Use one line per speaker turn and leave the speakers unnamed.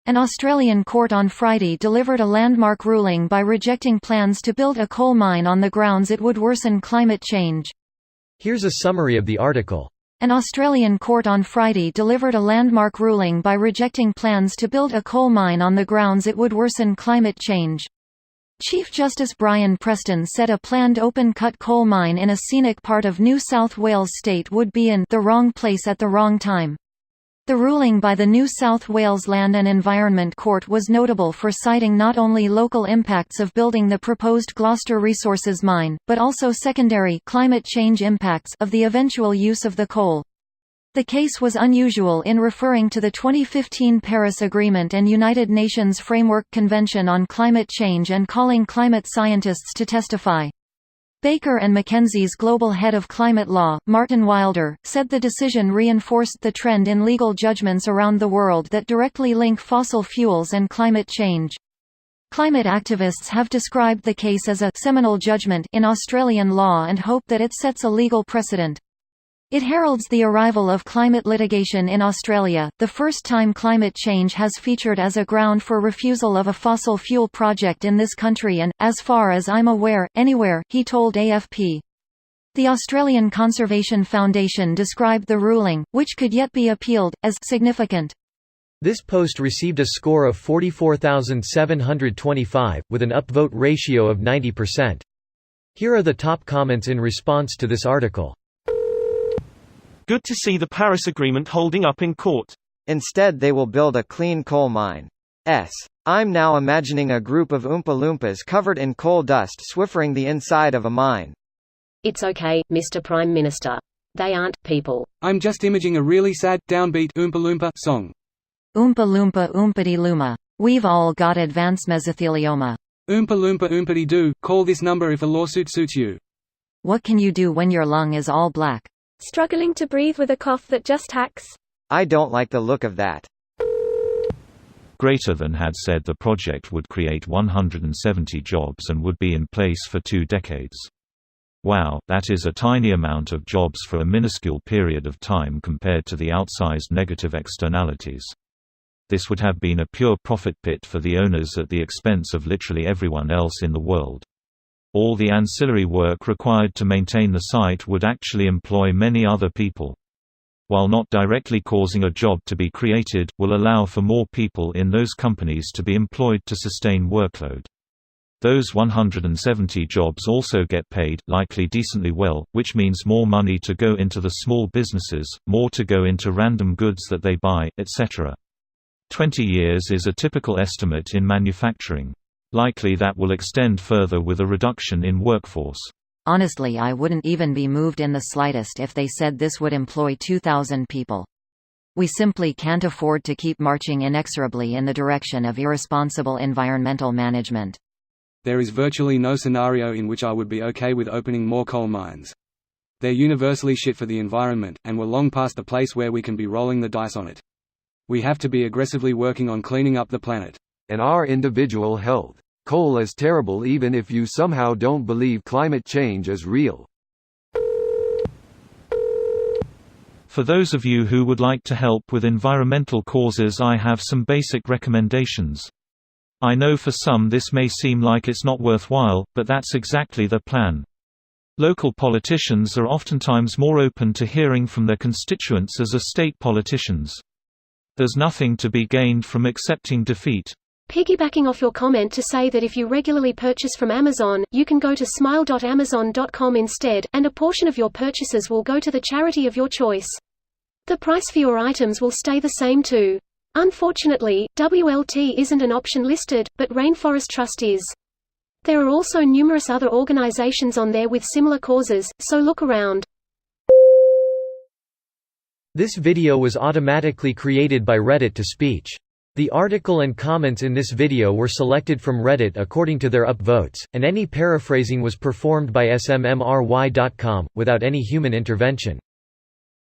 An Australian court on Friday delivered a landmark ruling by rejecting plans to build a coal mine on the grounds it would worsen climate change.
Here's a summary of the article.
An Australian court on Friday delivered a landmark ruling by rejecting plans to build a coal mine on the grounds it would worsen climate change. Chief Justice Brian Preston said a planned open-cut coal mine in a scenic part of New South Wales state would be in the wrong place at the wrong time. The ruling by the New South Wales Land and Environment Court was notable for citing not only local impacts of building the proposed Gloucester Resources mine, but also secondary climate change impacts of the eventual use of the coal. The case was unusual in referring to the 2015 Paris Agreement and United Nations Framework Convention on Climate Change and calling climate scientists to testify. Baker & McKenzie's global head of climate law, Martin Wilder, said the decision reinforced the trend in legal judgments around the world that directly link fossil fuels and climate change. Climate activists have described the case as a seminal judgment in Australian law and hope that it sets a legal precedent. It heralds the arrival of climate litigation in Australia, the first time climate change has featured as a ground for refusal of a fossil fuel project in this country and, as far as I'm aware, anywhere, he told AFP. The Australian Conservation Foundation described the ruling, which could yet be appealed, as significant.
This post received a score of 44,725, with an upvote ratio of 90%. Here are the top comments in response to this article.
Good to see the Paris Agreement holding up in court.
Instead they will build a clean coal mine. I'm now imagining a group of Oompa Loompas covered in coal dust swiffering the inside of a mine.
It's okay, Mr. Prime Minister. They aren't people.
I'm just imaging a really sad, downbeat Oompa Loompa song.
Oompa Loompa Oompity Looma. We've all got advanced mesothelioma.
Oompa Loompa Oompity Doo, call this number if a lawsuit suits you.
What can you do when your lung is all black?
Struggling to breathe with a cough that just hacks.
I don't like the look of that.
Greater Than had said the project would create 170 jobs and would be in place for 2 decades. Wow, that is a tiny amount of jobs for a minuscule period of time compared to the outsized negative externalities. This would have been a pure profit pit for the owners at the expense of literally everyone else in the world. All the ancillary work required to maintain the site would actually employ many other people. While not directly causing a job to be created, will allow for more people in those companies to be employed to sustain workload. Those 170 jobs also get paid, likely decently well, which means more money to go into the small businesses, more to go into random goods that they buy, etc. 20 years is a typical estimate in manufacturing. Likely that will extend further with a reduction in workforce.
Honestly, I wouldn't even be moved in the slightest if they said this would employ 2,000 people. We simply can't afford to keep marching inexorably in the direction of irresponsible environmental management.
There is virtually no scenario in which I would be okay with opening more coal mines. They're universally shit for the environment, and we're long past the place where we can be rolling the dice on it. We have to be aggressively working on cleaning up the planet.
And our individual health. Coal is terrible even if you somehow don't believe climate change is real.
For those of you who would like to help with environmental causes, I have some basic recommendations. I know for some this may seem like it's not worthwhile, but that's exactly the plan. Local politicians are oftentimes more open to hearing from their constituents as are state politicians. There's nothing to be gained from accepting defeat.
Piggybacking off your comment to say that if you regularly purchase from Amazon, you can go to smile.amazon.com instead, and a portion of your purchases will go to the charity of your choice. The price for your items will stay the same too. Unfortunately, WLT isn't an option listed, but Rainforest Trust is. There are also numerous other organizations on there with similar causes, so look around.
This video was automatically created by Reddit to Speech. The article and comments in this video were selected from Reddit according to their upvotes, and any paraphrasing was performed by smmry.com, without any human intervention.